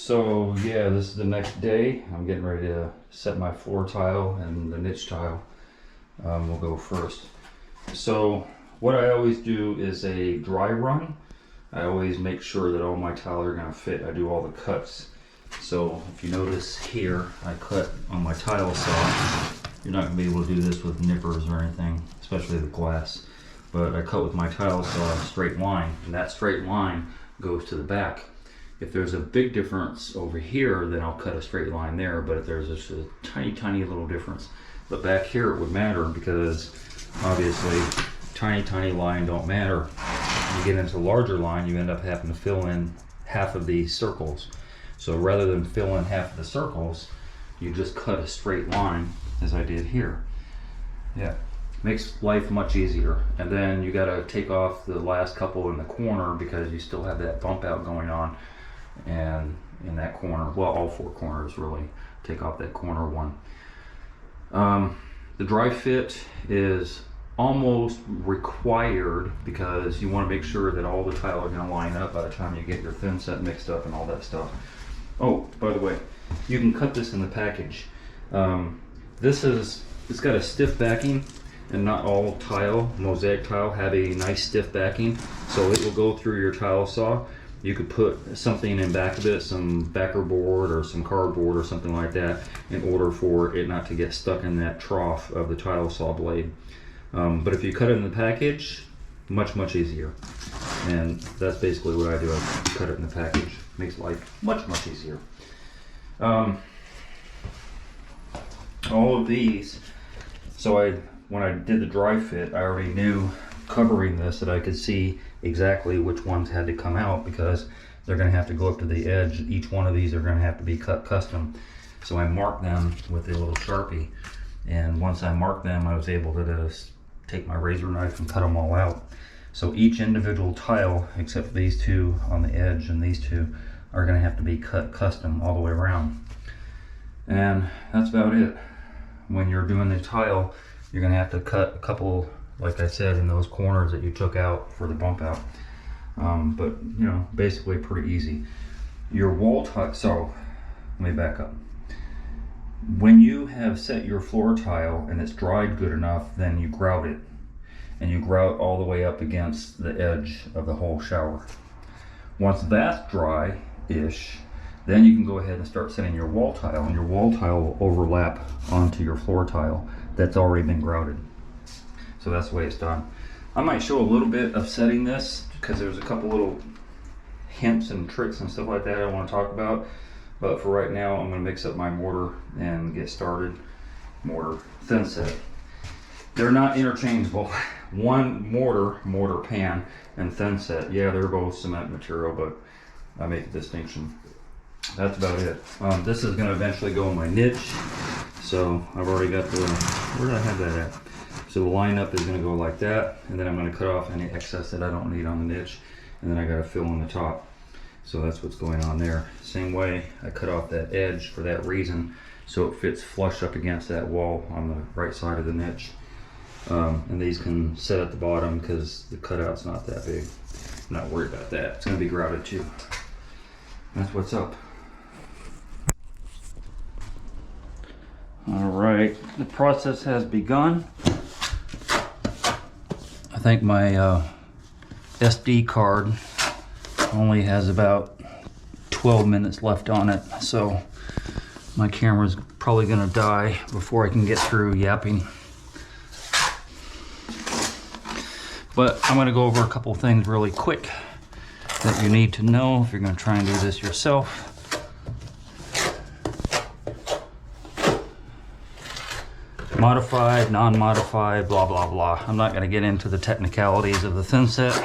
So yeah, this is the next day. I'm getting ready to set my floor tile and the niche tile. We'll go first. So what I always do is a dry run. I always make sure that all my tile are gonna fit. I do all the cuts. So if you notice here, I cut on my tile saw. You're not gonna be able to do this with nippers or anything, especially the glass. But I cut with my tile saw a straight line, and that straight line goes to the back. If there's a big difference over here, then I'll cut a straight line there, but if there's just a tiny little difference. But back here it would matter because obviously tiny line don't matter. When you get into larger line, you end up having to fill in half of these circles. So rather than fill in half of the circles, you just cut a straight line as I did here. Yeah, makes life much easier. And then you gotta take off the last couple in the corner because you still have that bump out going on. And in that corner, well, all four corners really, take off that corner one. The dry fit is almost required because you want to make sure that all the tile are going to line up by the time you get your thin set mixed up and all that stuff. Oh, by the way, you can cut this in the package. It's got a stiff backing, and not all tile, mosaic tile, have a nice stiff backing, so it will go through your tile saw. You could put something in back of it, some backer board or some cardboard or something like that, in order for it not to get stuck in that trough of the tile saw blade. But if you cut it in the package, much easier. And that's basically what I do. I cut it in the package. Makes life much easier. All of these, so when I did the dry fit, I already knew covering this that I could see exactly which ones had to come out because they're going to have to go up to the edge. Each one of these are going to have to be cut custom. So I marked them with a little Sharpie, and once I marked them, I was able to just take my razor knife and cut them all out. So each individual tile, except for these two on the edge and these two, are going to have to be cut custom all the way around. And that's about it. When you're doing the tile, you're going to have to cut a couple, like I said, in those corners that you took out for the bump out. But you know, basically pretty easy. Your wall tile, so let me back up. When you have set your floor tile and it's dried good enough, then you grout it. And you grout all the way up against the edge of the whole shower. Once that's dry-ish, then you can go ahead and start setting your wall tile, and your wall tile will overlap onto your floor tile that's already been grouted. So that's the way it's done. I might show a little bit of setting this because there's a couple little hints and tricks and stuff like that I want to talk about. But for right now, I'm going to mix up my mortar and get started. Mortar, thin set. They're not interchangeable. One mortar pan, and thin set. Yeah, they're both cement material, but I make a distinction. That's about it. This is going to eventually go in my niche. So I've already got the, where did I have that at? So the lineup is going to go like that, and then I'm going to cut off any excess that I don't need on the niche, and then I got to fill in the top. So that's what's going on there. Same way, I cut off that edge for that reason, so it fits flush up against that wall on the right side of the niche. And these can set at the bottom because the cutout's not that big. I'm not worried about that. It's going to be grouted too. That's what's up. All right, the process has begun. I think my SD card only has about 12 minutes left on it, so my camera's probably gonna die before I can get through yapping. But I'm gonna go over a couple things really quick that you need to know if you're gonna try and do this yourself. Modified, non-modified, blah blah blah. I'm not going to get into the technicalities of the thin set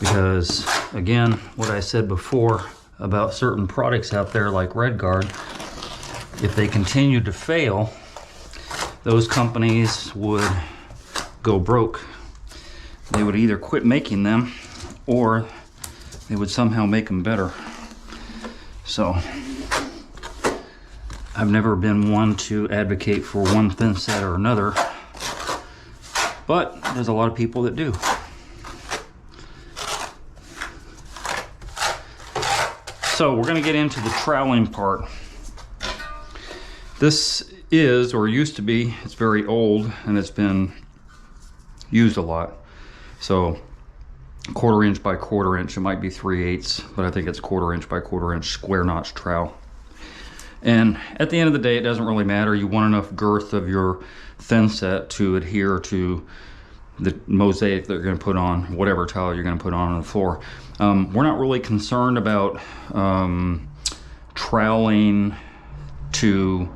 because, again, what I said before about certain products out there like RedGuard, if they continue to fail, those companies would go broke. They would either quit making them or they would somehow make them better. So I've never been one to advocate for one thin set or another, but there's a lot of people that do. So we're gonna get into the troweling part. This is, or used to be, it's very old and it's been used a lot. So 1/4 inch by 1/4 inch, it might be 3/8, but I think it's 1/4 inch by 1/4 inch square notch trowel. And at the end of the day, it doesn't really matter. You want enough girth of your thin set to adhere to the mosaic that you're going to put on, whatever tile you're going to put on the floor. We're not really concerned about troweling to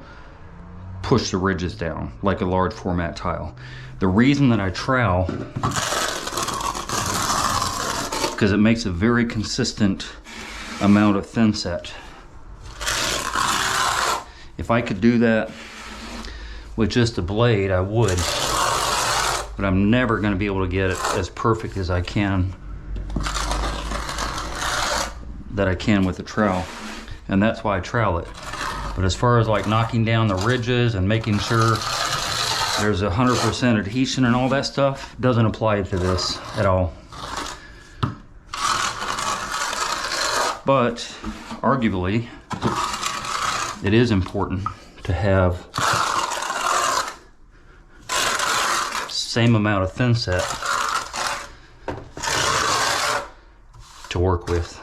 push the ridges down like a large format tile. The reason that I trowel, because it makes a very consistent amount of thin set. If I could do that with just a blade, I would, but I'm never going to be able to get it as perfect as I can with the trowel, and that's why I trowel it. But as far as like knocking down the ridges and making sure there's 100% adhesion and all that stuff, doesn't apply to this at all. But arguably, it is important to have same amount of thin set to work with,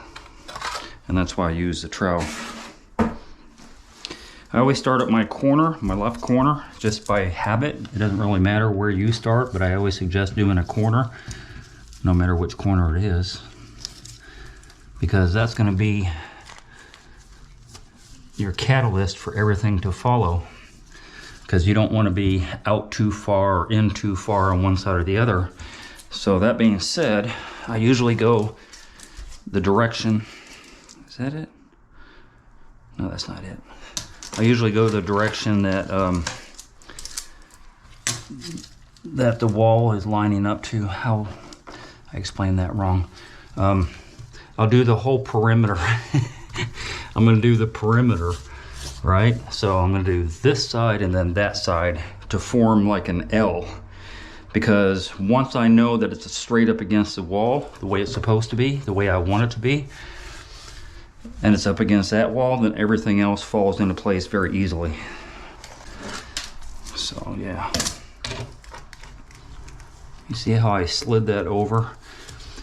and that's why I use the trowel. I always start at my corner, my left corner, just by habit. It doesn't really matter where you start, but I always suggest doing a corner, no matter which corner it is, because that's going to be your catalyst for everything to follow, because you don't want to be out too far or in too far on one side or the other. So that being said, I usually go the direction, is that it? No, that's not it. I usually go the direction that that the wall is lining up to. How I explained that wrong. I'll do the whole perimeter. I'm going to do the perimeter, right? So I'm going to do this side and then that side to form like an L. Because once I know that it's straight up against the wall, the way it's supposed to be, the way I want it to be, and it's up against that wall, then everything else falls into place very easily. So yeah. You see how I slid that over?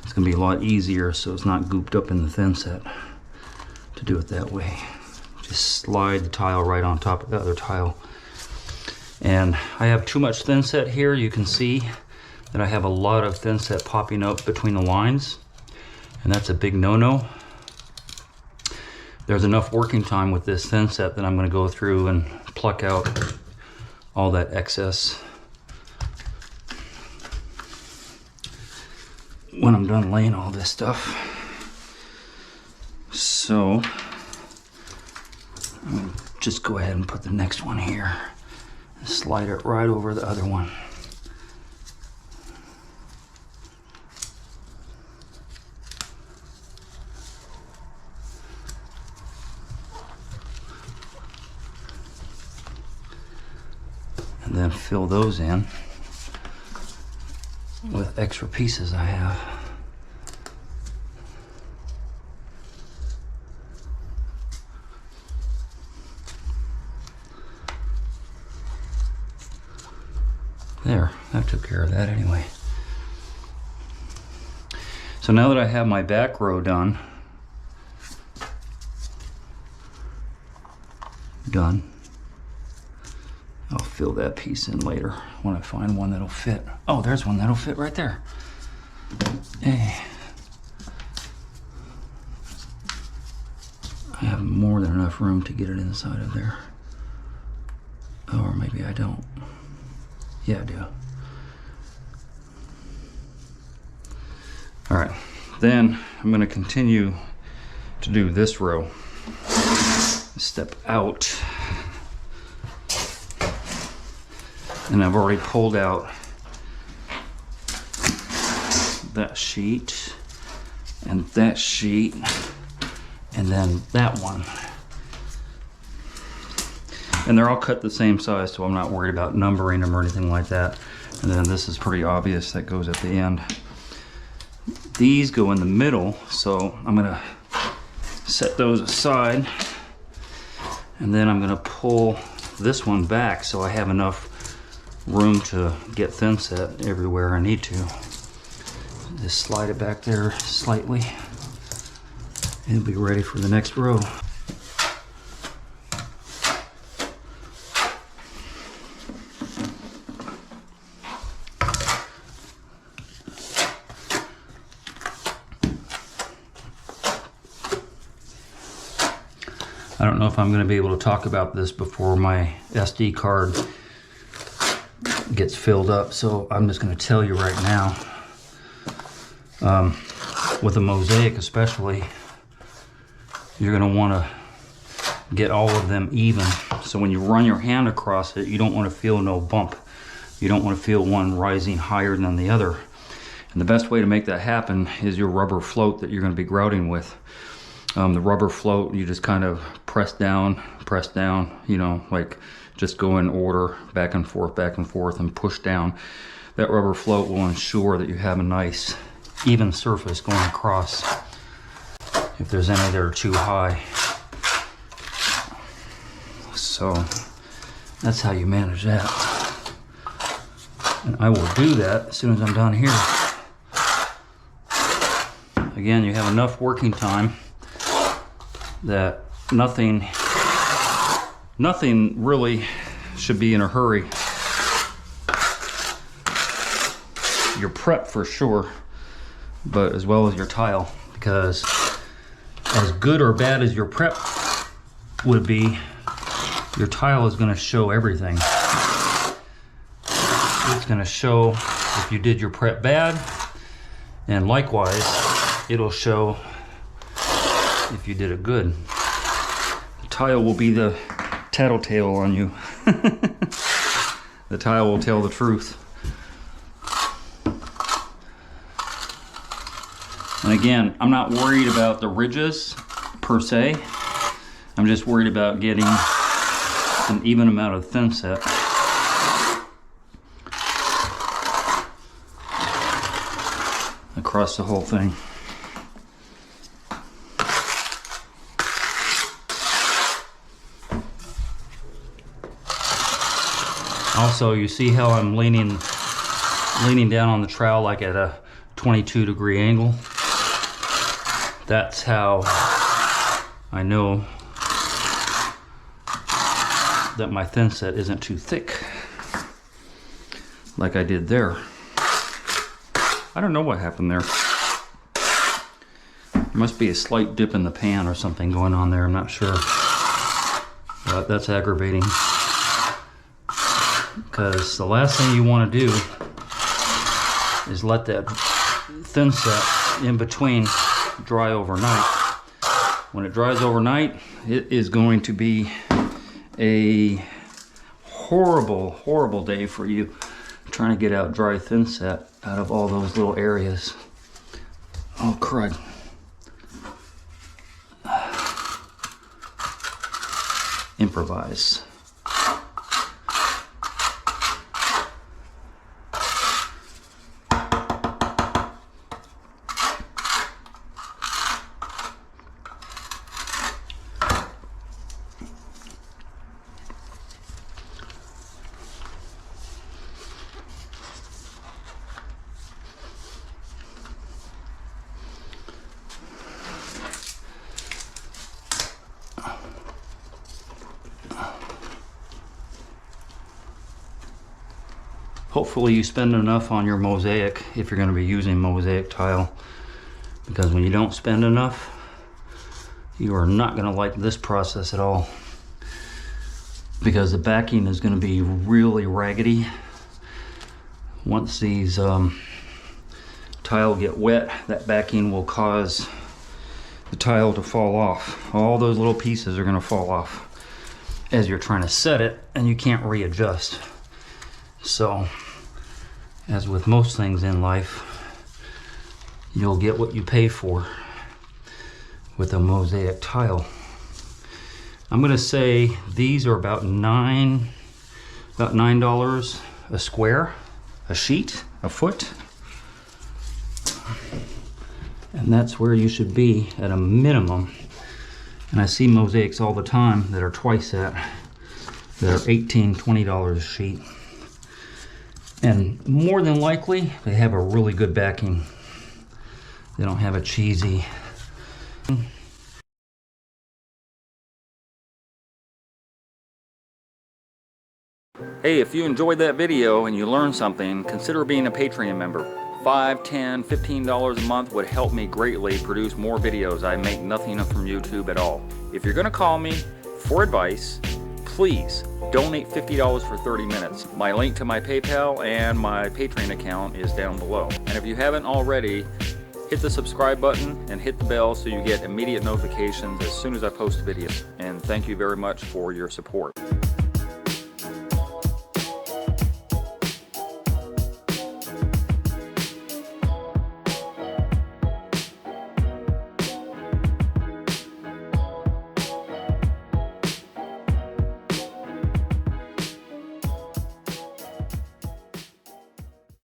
It's going to be a lot easier so it's not gooped up in the thin set to do it that way. Just slide the tile right on top of the other tile. And I have too much thin set here. You can see that I have a lot of thin set popping up between the lines, and that's a big no-no. There's enough working time with this thin set that I'm going to go through and pluck out all that excess when I'm done laying all this stuff. So I'm going to just go ahead and put the next one here and slide it right over the other one. And then fill those in with extra pieces I have. There, that took care of that anyway. So now that I have my back row done, I'll fill that piece in later when I find one that'll fit. Oh, there's one that'll fit right there. Hey. I have more than enough room to get it inside of there. Oh, or maybe I don't. Yeah, I do. All right, then I'm going to continue to do this row. Step out. And I've already pulled out that sheet and that sheet and then that one. And they're all cut the same size, so I'm not worried about numbering them or anything like that. And then this is pretty obvious, that goes at the end. These go in the middle, so I'm gonna set those aside. And then I'm gonna pull this one back so I have enough room to get thin set everywhere I need to. Just slide it back there slightly. It'll be ready for the next row. I don't know if I'm going to be able to talk about this before my SD card gets filled up, so I'm just going to tell you right now. With a mosaic especially, you're going to want to get all of them even. So when you run your hand across it, you don't want to feel no bump. You don't want to feel one rising higher than the other. And the best way to make that happen is your rubber float that you're going to be grouting with. The rubber float, you just kind of press down, you know, like just go in order, back and forth, and push down. That rubber float will ensure that you have a nice even surface going across if there's any that are too high. So that's how you manage that. And I will do that as soon as I'm done here. Again, you have enough working time that nothing really should be in a hurry. Your prep for sure, but as well as your tile, because as good or bad as your prep would be, your tile is going to show everything. It's going to show if you did your prep bad, and likewise it'll show if you did it good. The tile will be the tattletale on you. The tile will tell the truth. And again, I'm not worried about the ridges per se. I'm just worried about getting an even amount of thin set. Across the whole thing. Also, you see how I'm leaning down on the trowel like at a 22-degree angle? That's how I know that my thin set isn't too thick, like I did there. I don't know what happened there. There must be a slight dip in the pan or something going on there, I'm not sure. But that's aggravating, because the last thing you want to do is let that thin set in between dry overnight. When it dries overnight, it is going to be a horrible day for you trying to get out dry thin set out of all those little areas. Oh crud. Improvise. Hopefully you spend enough on your mosaic if you're going to be using mosaic tile, because when you don't spend enough, you are not going to like this process at all, because the backing is going to be really raggedy. Once these tile get wet, that backing will cause the tile to fall off. All those little pieces are going to fall off as you're trying to set it, and you can't readjust. So, as with most things in life, you'll get what you pay for with a mosaic tile. I'm gonna say these are about $9 a square, a sheet, a foot. And that's where you should be at a minimum And I see mosaics all the time that are twice that are $18, $20 a sheet. And more than likely, they have a really good backing. They don't have a cheesy. Hey, if you enjoyed that video and you learned something, consider being a Patreon member. $5, $10, $15 a month would help me greatly produce more videos. I make nothing from YouTube at all. If you're gonna call me for advice, please donate $50 for 30 minutes. My link to my PayPal and my Patreon account is down below. And if you haven't already, hit the subscribe button and hit the bell so you get immediate notifications as soon as I post videos. And thank you very much for your support.